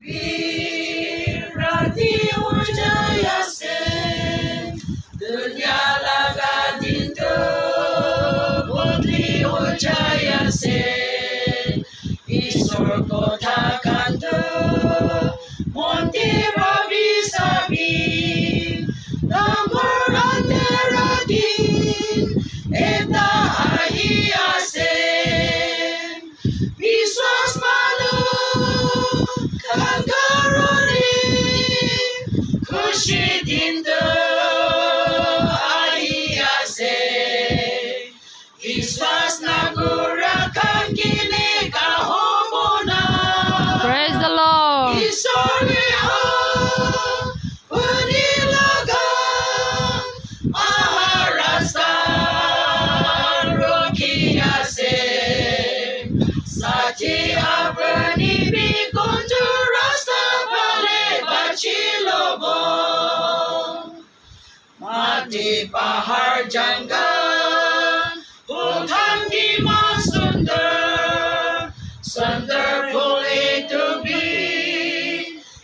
Birati ujaya se dunya laga dinto bodli ujaya se Isor kota kanto monti babi sabi namor ateradin eta ahia se Viswas manu kangaroni kushi dinto ahia se Viswas nagurakan kini kahomona Praise the Lord. Isori punilaga aharasta rokia se Sati apani bikuntu rasta pale bachilobo Mati pahar janggan Utang di masundar Sundar puli to be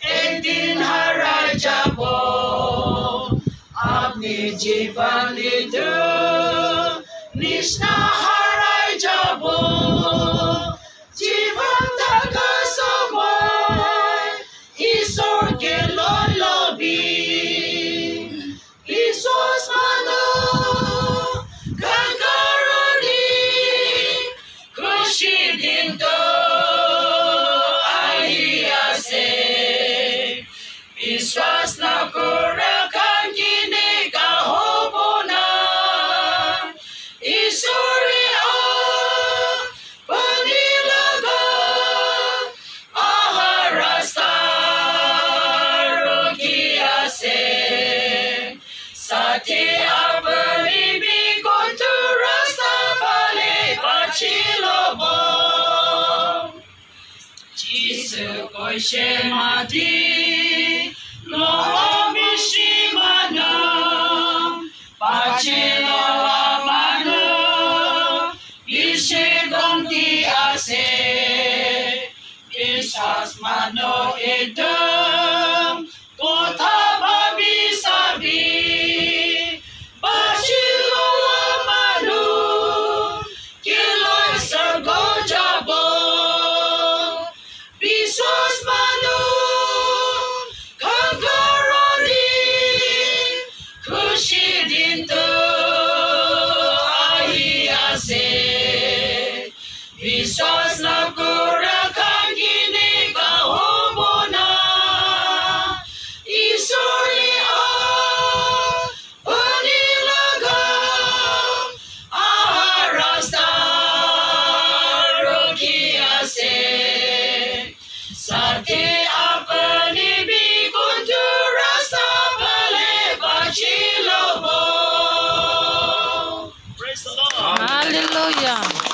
Edin harai jabo Apni jivan itu Nishna harai jabo Jivan taka samay Isor ke lolobi Isos mano Kangaroni Kushi dinto ahia se Iswas na kurakan kini kahobona Isuri panilaga aharasta rokia se Sati apani bikuntu rasta pale bachilobo Jisu koishe mati Loho mishimana Pachilo amano Ishe gongti ase Isas mano edam Kota babi sabi Pachilo amano Kiloy sargo jabo Bisos mano Kangaroni Kushi dinto ahia se Bisos na kurakan kini kahomona Isori panilaga aharasta rokia se Sati apani bikuntu rasta pale bachilobo Praise the Lord. Hallelujah.